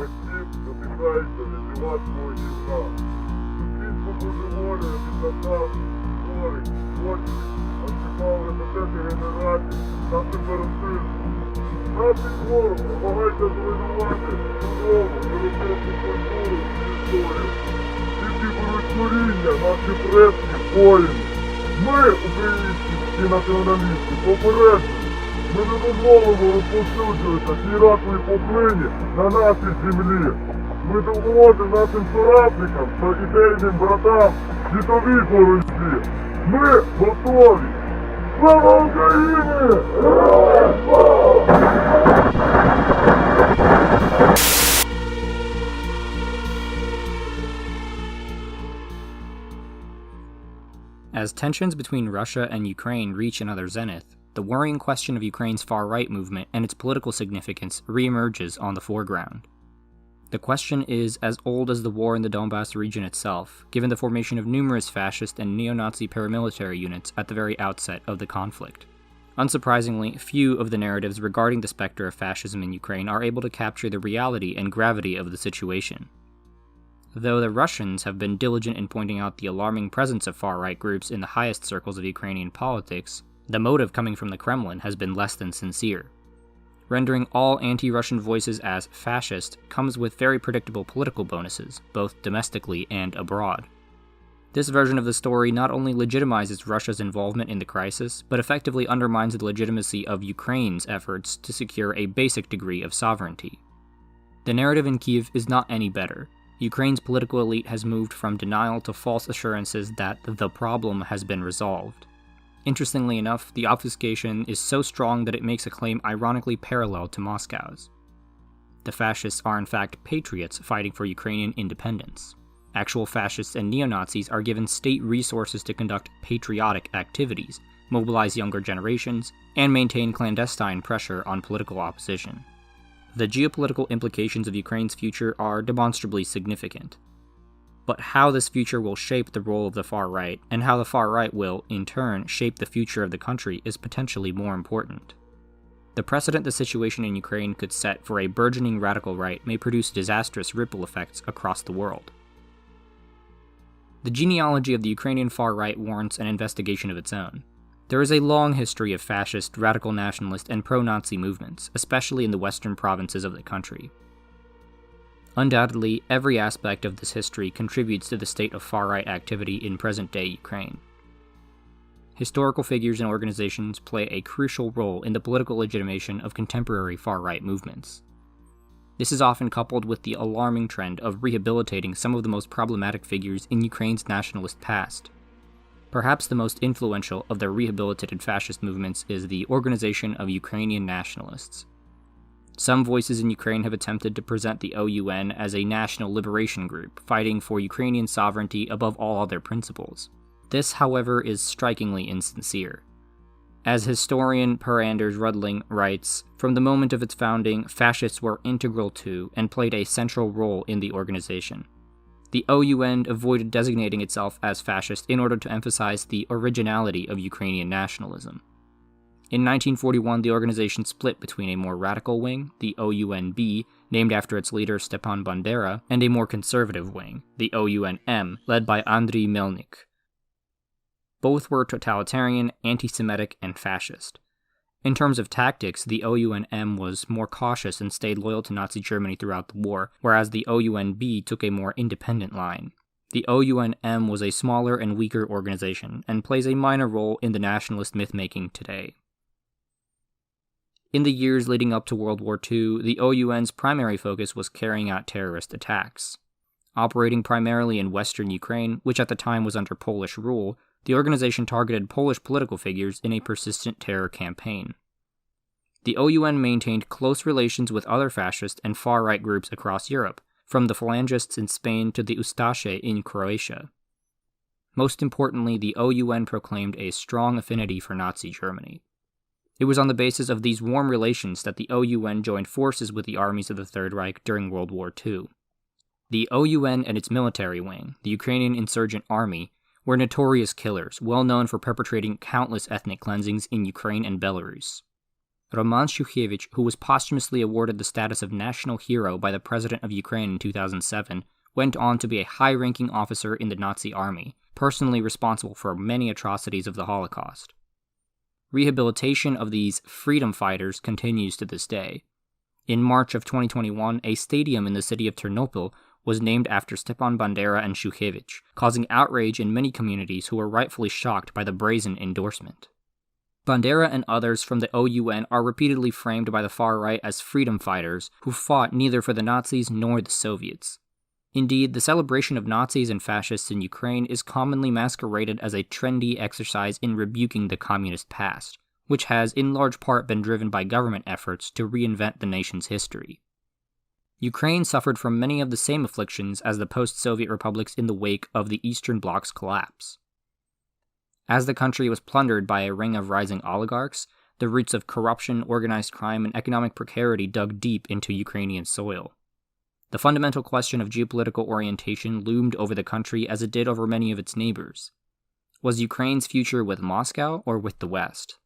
осіб задихається від лівацького гівна. Українську божеволію від наказ, хворих, злочинів, отчіпали десяти генерацій та сепаратизму. Наші ворог намагається зруйнувати нову європейську культуру і історію. Тільки беруть коріння наші предки, воїни. Ми, українські і націоналісти, попереджуємо. Ми не дозволимо розповсюджуватися цій раковій поплині на нашій землі. Ми допоможемо нашим соратникам та ідейним братам в світовій боротьбі. Ми готові! Слава Україні! Героям слава! As tensions between Russia and Ukraine reach another zenith, the worrying question of Ukraine's far-right movement and its political significance reemerges on the foreground. The question is as old as the war in the Donbas region itself, given the formation of numerous fascist and neo-Nazi paramilitary units at the very outset of the conflict. Unsurprisingly, few of the narratives regarding the specter of fascism in Ukraine are able to capture the reality and gravity of the situation. Though the Russians have been diligent in pointing out the alarming presence of far-right groups in the highest circles of Ukrainian politics, the motive coming from the Kremlin has been less than sincere. Rendering all anti-Russian voices as fascist comes with very predictable political bonuses, both domestically and abroad. This version of the story not only legitimizes Russia's involvement in the crisis, but effectively undermines the legitimacy of Ukraine's efforts to secure a basic degree of sovereignty. The narrative in Kyiv is not any better. Ukraine's political elite has moved from denial to false assurances that the problem has been resolved. Interestingly enough, the obfuscation is so strong that it makes a claim ironically parallel to Moscow's. The fascists are in fact patriots fighting for Ukrainian independence. Actual fascists and neo-Nazis are given state resources to conduct patriotic activities, mobilize younger generations, and maintain clandestine pressure on political opposition. The geopolitical implications of Ukraine's future are demonstrably significant. But how this future will shape the role of the far right, and how the far right will, in turn, shape the future of the country is potentially more important. The precedent the situation in Ukraine could set for a burgeoning radical right may produce disastrous ripple effects across the world. The genealogy of the Ukrainian far right warrants an investigation of its own. There is a long history of fascist, radical nationalist, and pro-Nazi movements, especially in the western provinces of the country. Undoubtedly, every aspect of this history contributes to the state of far-right activity in present-day Ukraine. Historical figures and organizations play a crucial role in the political legitimation of contemporary far-right movements. This is often coupled with the alarming trend of rehabilitating some of the most problematic figures in Ukraine's nationalist past. Perhaps the most influential of the rehabilitated fascist movements is the Organization of Ukrainian Nationalists. Some voices in Ukraine have attempted to present the OUN as a national liberation group, fighting for Ukrainian sovereignty above all other principles. This, however, is strikingly insincere. As historian Per Anders Rudling writes, from the moment of its founding, fascists were integral to and played a central role in the organization. The OUN avoided designating itself as fascist in order to emphasize the originality of Ukrainian nationalism. In 1941, the organization split between a more radical wing, the OUN-B, named after its leader Stepan Bandera, and a more conservative wing, the OUN-M, led by Andriy Melnik. Both were totalitarian, anti-Semitic, and fascist. In terms of tactics, the OUN-M was more cautious and stayed loyal to Nazi Germany throughout the war, whereas the OUN-B took a more independent line. The OUN-M was a smaller and weaker organization, and plays a minor role in the nationalist myth-making today. In the years leading up to World War II, the OUN's primary focus was carrying out terrorist attacks. Operating primarily in western Ukraine, which at the time was under Polish rule, the organization targeted Polish political figures in a persistent terror campaign. The OUN maintained close relations with other fascist and far-right groups across Europe, from the Phalangists in Spain to the Ustaše in Croatia. Most importantly, the OUN proclaimed a strong affinity for Nazi Germany. It was on the basis of these warm relations that the OUN joined forces with the armies of the Third Reich during World War II. The OUN and its military wing, the Ukrainian Insurgent Army, were notorious killers, well known for perpetrating countless ethnic cleansings in Ukraine and Belarus. Roman Shukhevych, who was posthumously awarded the status of national hero by the president of Ukraine in 2007, went on to be a high-ranking officer in the Nazi army, personally responsible for many atrocities of the Holocaust. Rehabilitation of these freedom fighters continues to this day. In March of 2021, a stadium in the city of Ternopil was named after Stepan Bandera and Shukhevych, causing outrage in many communities who were rightfully shocked by the brazen endorsement. Bandera and others from the OUN are repeatedly framed by the far right as freedom fighters who fought neither for the Nazis nor the Soviets. Indeed, the celebration of Nazis and fascists in Ukraine is commonly masqueraded as a trendy exercise in rebuking the communist past, which has in large part been driven by government efforts to reinvent the nation's history. Ukraine suffered from many of the same afflictions as the post-Soviet republics in the wake of the Eastern Bloc's collapse. As the country was plundered by a ring of rising oligarchs, the roots of corruption, organized crime, and economic precarity dug deep into Ukrainian soil. The fundamental question of geopolitical orientation loomed over the country as it did over many of its neighbors. Was Ukraine's future with Moscow or with the West?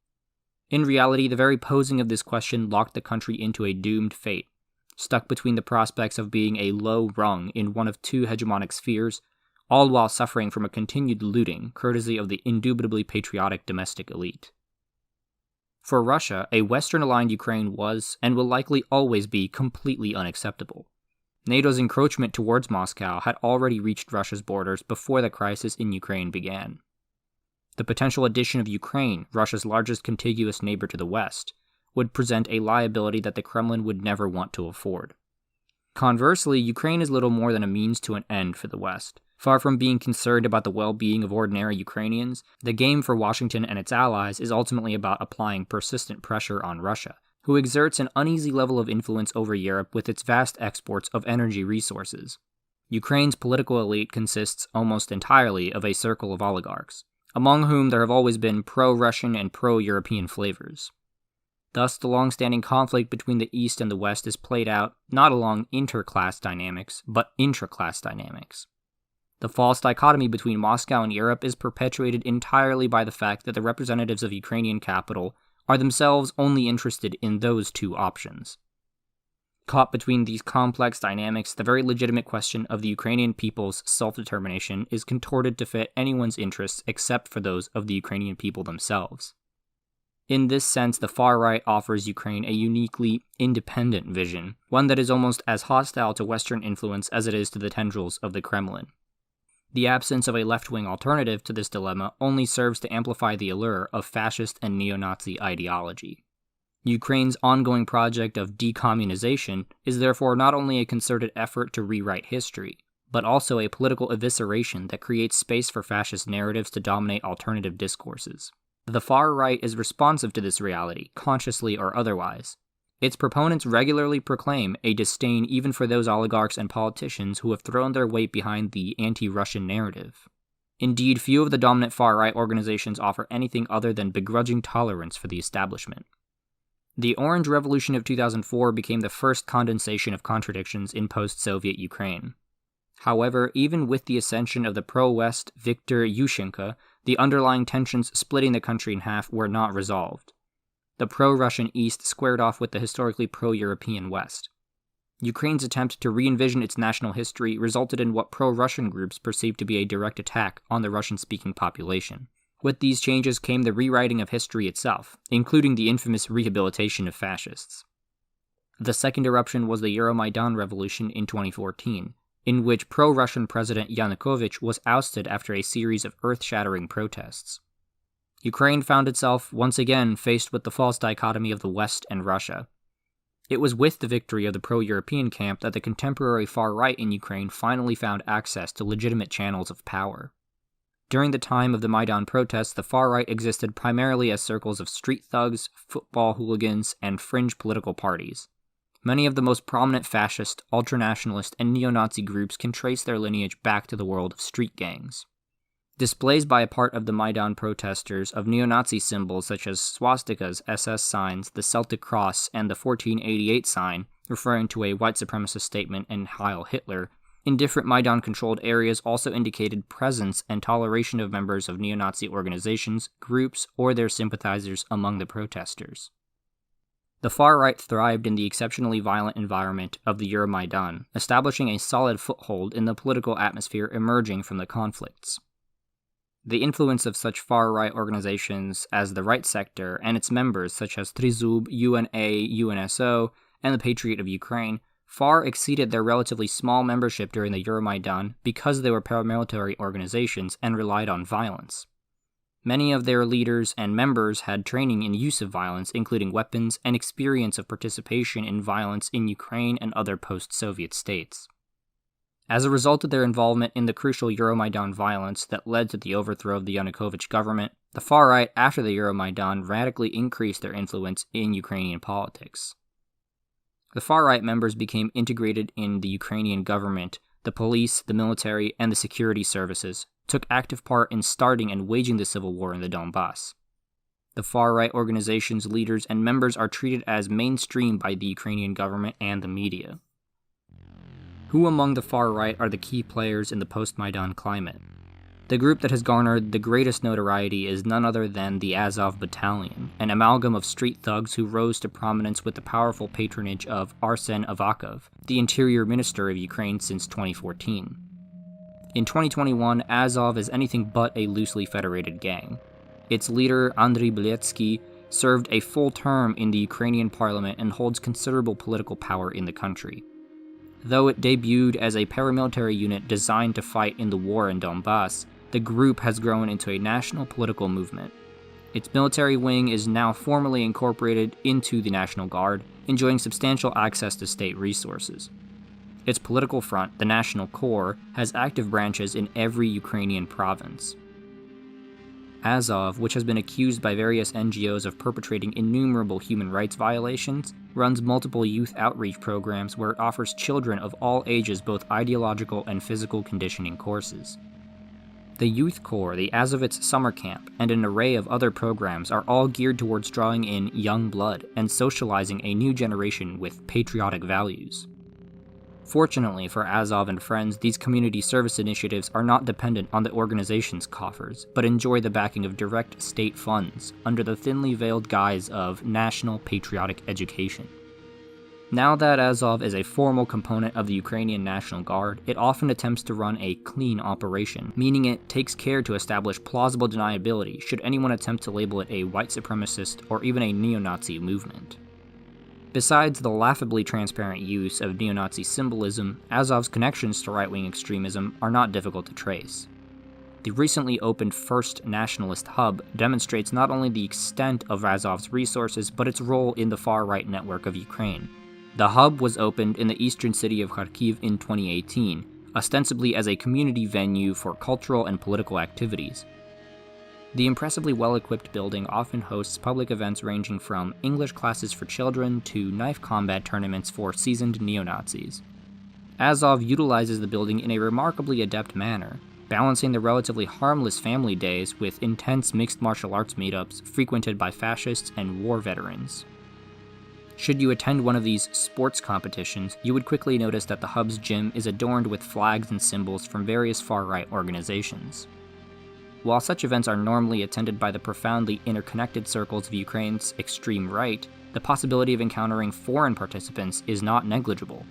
In reality, the very posing of this question locked the country into a doomed fate, stuck between the prospects of being a low rung in one of two hegemonic spheres, all while suffering from a continued looting courtesy of the indubitably patriotic domestic elite. For Russia, a Western-aligned Ukraine was, and will likely always be, completely unacceptable. NATO's encroachment towards Moscow had already reached Russia's borders before the crisis in Ukraine began. The potential addition of Ukraine, Russia's largest contiguous neighbor to the West, would present a liability that the Kremlin would never want to afford. Conversely, Ukraine is little more than a means to an end for the West. Far from being concerned about the well-being of ordinary Ukrainians, the game for Washington and its allies is ultimately about applying persistent pressure on Russia, who exerts an uneasy level of influence over Europe with its vast exports of energy resources. Ukraine's political elite consists almost entirely of a circle of oligarchs, among whom there have always been pro-Russian and pro-European flavors. Thus, the long-standing conflict between the East and the West is played out not along inter-class dynamics, but intra-class dynamics. The false dichotomy between Moscow and Europe is perpetuated entirely by the fact that the representatives of Ukrainian capital are themselves only interested in those two options. Caught between these complex dynamics, the very legitimate question of the Ukrainian people's self-determination is contorted to fit anyone's interests except for those of the Ukrainian people themselves. In this sense, the far right offers Ukraine a uniquely independent vision, one that is almost as hostile to Western influence as it is to the tendrils of the Kremlin. The absence of a left-wing alternative to this dilemma only serves to amplify the allure of fascist and neo-Nazi ideology. Ukraine's ongoing project of decommunization is therefore not only a concerted effort to rewrite history, but also a political evisceration that creates space for fascist narratives to dominate alternative discourses. The far right is responsive to this reality, consciously or otherwise. Its proponents regularly proclaim a disdain even for those oligarchs and politicians who have thrown their weight behind the anti-Russian narrative. Indeed, few of the dominant far-right organizations offer anything other than begrudging tolerance for the establishment. The Orange Revolution of 2004 became the first condensation of contradictions in post-Soviet Ukraine. However, even with the ascension of the pro-West Viktor Yushchenko, the underlying tensions splitting the country in half were not resolved. The pro-Russian East squared off with the historically pro-European West. Ukraine's attempt to re-envision its national history resulted in what pro-Russian groups perceived to be a direct attack on the Russian-speaking population. With these changes came the rewriting of history itself, including the infamous rehabilitation of fascists. The second eruption was the Euromaidan revolution in 2014, in which pro-Russian President Yanukovych was ousted after a series of earth-shattering protests. Ukraine found itself once again faced with the false dichotomy of the West and Russia. It was with the victory of the pro-European camp that the contemporary far right in Ukraine finally found access to legitimate channels of power. During the time of the Maidan protests, the far right existed primarily as circles of street thugs, football hooligans, and fringe political parties. Many of the most prominent fascist, ultranationalist, and neo-Nazi groups can trace their lineage back to the world of street gangs. Displays by a part of the Maidan protesters of neo-Nazi symbols such as swastikas, SS signs, the Celtic Cross, and the 1488 sign, referring to a white supremacist statement and Heil Hitler, in different Maidan-controlled areas also indicated presence and toleration of members of neo-Nazi organizations, groups, or their sympathizers among the protesters. The far right thrived in the exceptionally violent environment of the Euromaidan, establishing a solid foothold in the political atmosphere emerging from the conflicts. The influence of such far-right organizations as the Right Sector and its members such as Trizub, UNA, UNSO, and the Patriot of Ukraine far exceeded their relatively small membership during the Euromaidan because they were paramilitary organizations and relied on violence. Many of their leaders and members had training in use of violence, including weapons and experience of participation in violence in Ukraine and other post-Soviet states. As a result of their involvement in the crucial Euromaidan violence that led to the overthrow of the Yanukovych government, the far right after the Euromaidan radically increased their influence in Ukrainian politics. The far right members became integrated in the Ukrainian government, the police, the military, and the security services, took active part in starting and waging the civil war in the Donbas. The far right organizations, leaders, and members are treated as mainstream by the Ukrainian government and the media. Who among the far right are the key players in the post-Maidan climate? The group that has garnered the greatest notoriety is none other than the Azov Battalion, an amalgam of street thugs who rose to prominence with the powerful patronage of Arsen Avakov, the Interior Minister of Ukraine since 2014. In 2021, Azov is anything but a loosely federated gang. Its leader, Andriy Beletsky, served a full term in the Ukrainian parliament and holds considerable political power in the country. Though it debuted as a paramilitary unit designed to fight in the war in Donbas, the group has grown into a national political movement. Its military wing is now formally incorporated into the National Guard, enjoying substantial access to state resources. Its political front, the National Corps, has active branches in every Ukrainian province. Azov, which has been accused by various NGOs of perpetrating innumerable human rights violations, runs multiple youth outreach programs where it offers children of all ages both ideological and physical conditioning courses. The Youth Corps, the Azovets Summer Camp, and an array of other programs are all geared towards drawing in young blood and socializing a new generation with patriotic values. Fortunately for Azov and friends, these community service initiatives are not dependent on the organization's coffers, but enjoy the backing of direct state funds under the thinly veiled guise of national patriotic education. Now that Azov is a formal component of the Ukrainian National Guard, it often attempts to run a clean operation, meaning it takes care to establish plausible deniability should anyone attempt to label it a white supremacist or even a neo-Nazi movement. Besides the laughably transparent use of neo-Nazi symbolism, Azov's connections to right-wing extremism are not difficult to trace. The recently opened First Nationalist Hub demonstrates not only the extent of Azov's resources, but its role in the far-right network of Ukraine. The hub was opened in the eastern city of Kharkiv in 2018, ostensibly as a community venue for cultural and political activities. The impressively well-equipped building often hosts public events ranging from English classes for children to knife combat tournaments for seasoned neo-Nazis. Azov utilizes the building in a remarkably adept manner, balancing the relatively harmless family days with intense mixed martial arts meetups frequented by fascists and war veterans. Should you attend one of these sports competitions, you would quickly notice that the hub's gym is adorned with flags and symbols from various far-right organizations. While such events are normally attended by the profoundly interconnected circles of Ukraine's extreme right, the possibility of encountering foreign participants is not negligible.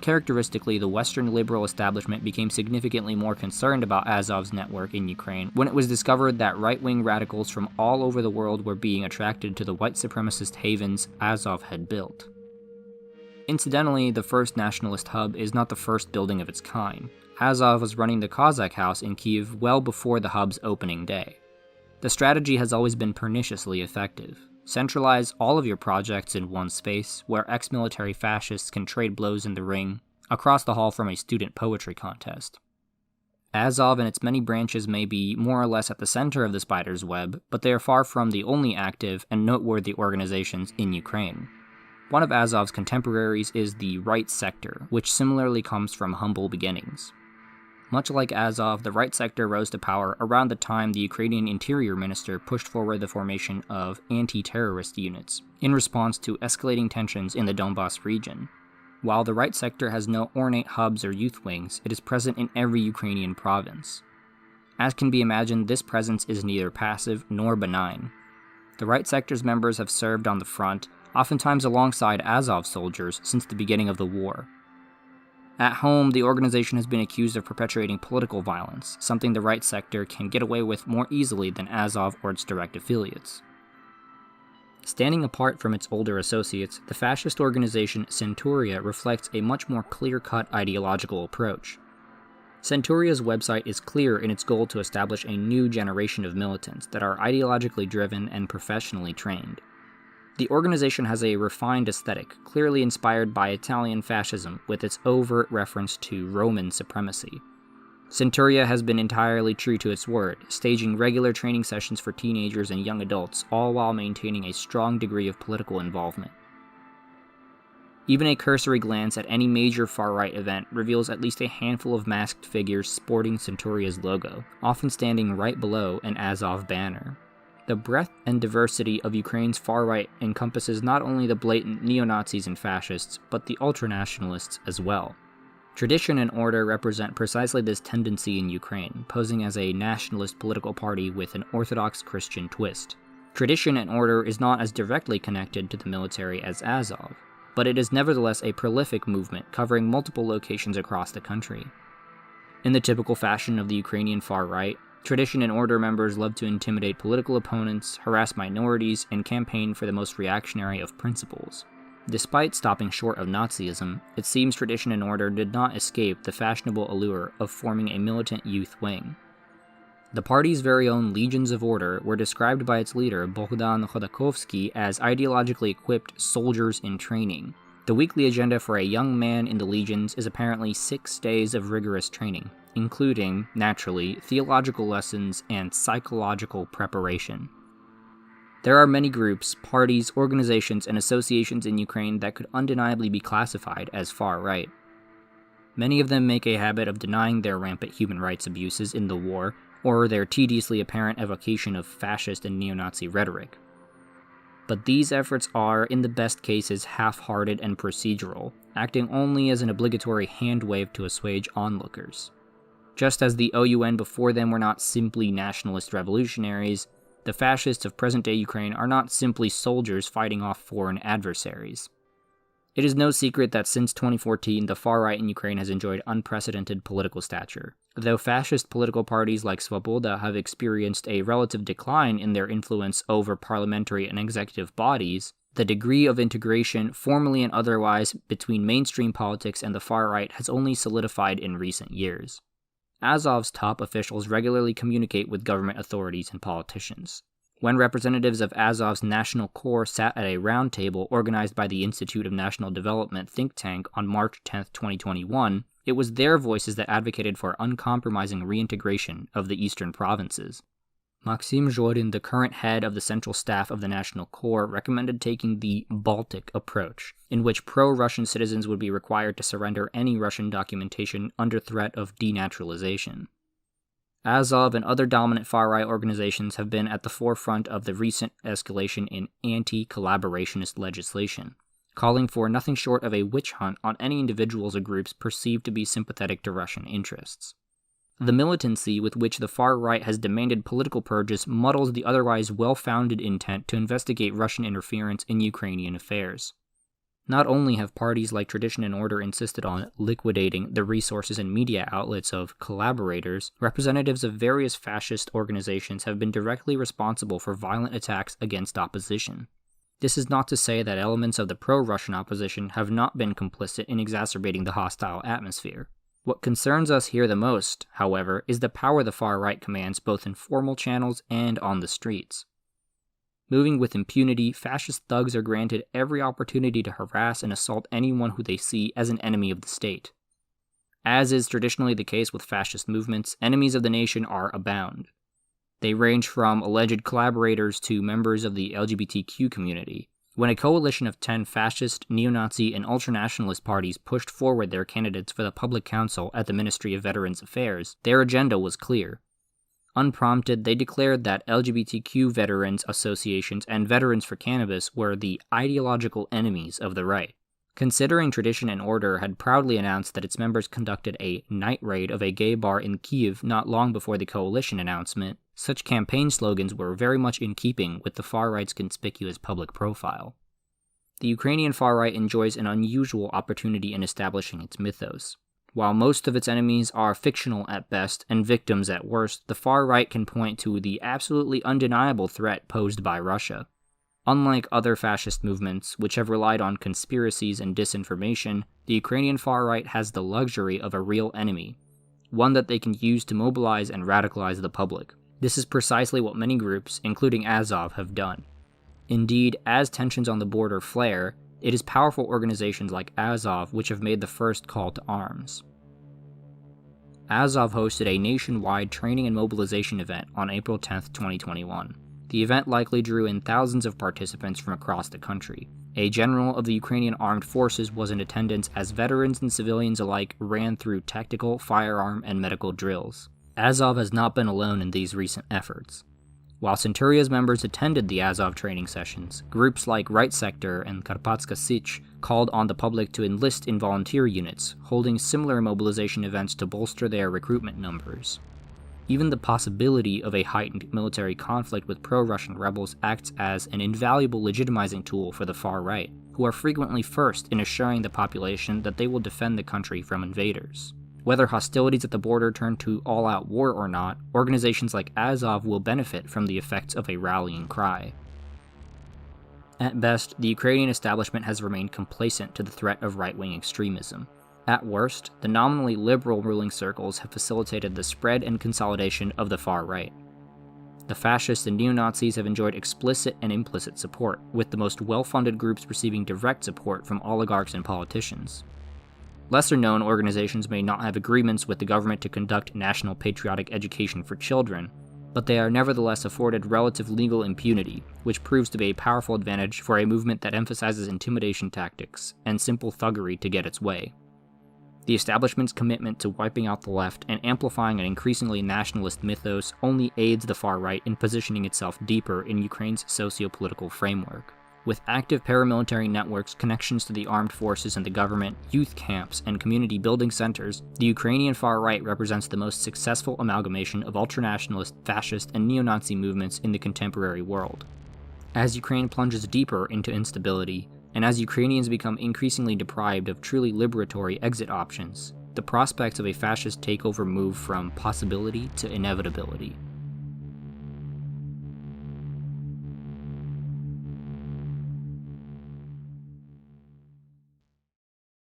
Characteristically, the Western liberal establishment became significantly more concerned about Azov's network in Ukraine when it was discovered that right-wing radicals from all over the world were being attracted to the white supremacist havens Azov had built. Incidentally, the First Nationalist Hub is not the first building of its kind. Azov was running the Cossack House in Kyiv well before the hub's opening day. The strategy has always been perniciously effective. Centralize all of your projects in one space, where ex-military fascists can trade blows in the ring, across the hall from a student poetry contest. Azov and its many branches may be more or less at the center of the spider's web, but they are far from the only active and noteworthy organizations in Ukraine. One of Azov's contemporaries is the Right Sector, which similarly comes from humble beginnings. Much like Azov, the Right Sector rose to power around the time the Ukrainian Interior Minister pushed forward the formation of anti-terrorist units, in response to escalating tensions in the Donbas region. While the Right Sector has no ornate hubs or youth wings, it is present in every Ukrainian province. As can be imagined, this presence is neither passive nor benign. The Right Sector's members have served on the front, oftentimes alongside Azov soldiers since the beginning of the war. At home, the organization has been accused of perpetuating political violence, something the right sector can get away with more easily than Azov or its direct affiliates. Standing apart from its older associates, the fascist organization Centuria reflects a much more clear-cut ideological approach. Centuria's website is clear in its goal to establish a new generation of militants that are ideologically driven and professionally trained. The organization has a refined aesthetic, clearly inspired by Italian fascism with its overt reference to Roman supremacy. Centuria has been entirely true to its word, staging regular training sessions for teenagers and young adults, all while maintaining a strong degree of political involvement. Even a cursory glance at any major far-right event reveals at least a handful of masked figures sporting Centuria's logo, often standing right below an Azov banner. The breadth and diversity of Ukraine's far-right encompasses not only the blatant neo-Nazis and fascists, but the ultranationalists as well. Tradition and Order represent precisely this tendency in Ukraine, posing as a nationalist political party with an Orthodox Christian twist. Tradition and Order is not as directly connected to the military as Azov, but it is nevertheless a prolific movement covering multiple locations across the country. In the typical fashion of the Ukrainian far-right, Tradition and Order members love to intimidate political opponents, harass minorities, and campaign for the most reactionary of principles. Despite stopping short of Nazism, it seems Tradition and Order did not escape the fashionable allure of forming a militant youth wing. The party's very own Legions of Order were described by its leader, Bogdan Khodakovsky, as ideologically equipped soldiers in training. The weekly agenda for a young man in the Legions is apparently 6 days of rigorous training, including, naturally, theological lessons and psychological preparation. There are many groups, parties, organizations, and associations in Ukraine that could undeniably be classified as far-right. Many of them make a habit of denying their rampant human rights abuses in the war, or their tediously apparent evocation of fascist and neo-Nazi rhetoric. But these efforts are, in the best cases, half-hearted and procedural, acting only as an obligatory hand-wave to assuage onlookers. Just as the OUN before them were not simply nationalist revolutionaries, the fascists of present-day Ukraine are not simply soldiers fighting off foreign adversaries. It is no secret that since 2014, the far-right in Ukraine has enjoyed unprecedented political stature. Though fascist political parties like Svoboda have experienced a relative decline in their influence over parliamentary and executive bodies, the degree of integration, formally and otherwise, between mainstream politics and the far-right has only solidified in recent years. Azov's top officials regularly communicate with government authorities and politicians. When representatives of Azov's National Corps sat at a roundtable organized by the Institute of National Development think tank on March 10, 2021, it was their voices that advocated for uncompromising reintegration of the eastern provinces. Maxim Zhorin, the current head of the Central Staff of the National Corps, recommended taking the Baltic approach, in which pro-Russian citizens would be required to surrender any Russian documentation under threat of denaturalization. Azov and other dominant far-right organizations have been at the forefront of the recent escalation in anti-collaborationist legislation, calling for nothing short of a witch hunt on any individuals or groups perceived to be sympathetic to Russian interests. The militancy with which the far-right has demanded political purges muddles the otherwise well-founded intent to investigate Russian interference in Ukrainian affairs. Not only have parties like Tradition and Order insisted on liquidating the resources and media outlets of collaborators, representatives of various fascist organizations have been directly responsible for violent attacks against opposition. This is not to say that elements of the pro-Russian opposition have not been complicit in exacerbating the hostile atmosphere. What concerns us here the most, however, is the power the far-right commands both in formal channels and on the streets. Moving with impunity, fascist thugs are granted every opportunity to harass and assault anyone who they see as an enemy of the state. As is traditionally the case with fascist movements, enemies of the nation are abound. They range from alleged collaborators to members of the LGBTQ community. When a coalition of 10 fascist, neo-Nazi, and ultranationalist parties pushed forward their candidates for the public council at the Ministry of Veterans Affairs, their agenda was clear. Unprompted, they declared that LGBTQ veterans associations and Veterans for Cannabis were the ideological enemies of the right. Considering Tradition and Order had proudly announced that its members conducted a night raid of a gay bar in Kyiv not long before the coalition announcement, such campaign slogans were very much in keeping with the far-right's conspicuous public profile. The Ukrainian far-right enjoys an unusual opportunity in establishing its mythos. While most of its enemies are fictional at best and victims at worst, the far-right can point to the absolutely undeniable threat posed by Russia. Unlike other fascist movements, which have relied on conspiracies and disinformation, the Ukrainian far-right has the luxury of a real enemy, one that they can use to mobilize and radicalize the public. This is precisely what many groups, including Azov, have done. Indeed, as tensions on the border flare, it is powerful organizations like Azov which have made the first call to arms. Azov hosted a nationwide training and mobilization event on April 10, 2021. The event likely drew in thousands of participants from across the country. A general of the Ukrainian armed forces was in attendance as veterans and civilians alike ran through tactical, firearm, and medical drills. Azov has not been alone in these recent efforts. While Centuria's members attended the Azov training sessions, groups like Right Sector and Karpatska Sich called on the public to enlist in volunteer units, holding similar mobilization events to bolster their recruitment numbers. Even the possibility of a heightened military conflict with pro-Russian rebels acts as an invaluable legitimizing tool for the far right, who are frequently first in assuring the population that they will defend the country from invaders. Whether hostilities at the border turn to all-out war or not, organizations like Azov will benefit from the effects of a rallying cry. At best, the Ukrainian establishment has remained complacent to the threat of right-wing extremism. At worst, the nominally liberal ruling circles have facilitated the spread and consolidation of the far right. The fascists and neo-Nazis have enjoyed explicit and implicit support, with the most well-funded groups receiving direct support from oligarchs and politicians. Lesser-known organizations may not have agreements with the government to conduct national patriotic education for children, but they are nevertheless afforded relative legal impunity, which proves to be a powerful advantage for a movement that emphasizes intimidation tactics and simple thuggery to get its way. The establishment's commitment to wiping out the left and amplifying an increasingly nationalist mythos only aids the far right in positioning itself deeper in Ukraine's socio-political framework. With active paramilitary networks, connections to the armed forces and the government, youth camps, and community building centers, the Ukrainian far right represents the most successful amalgamation of ultranationalist, fascist, and neo-Nazi movements in the contemporary world. As Ukraine plunges deeper into instability, and as Ukrainians become increasingly deprived of truly liberatory exit options, the prospects of a fascist takeover move from possibility to inevitability.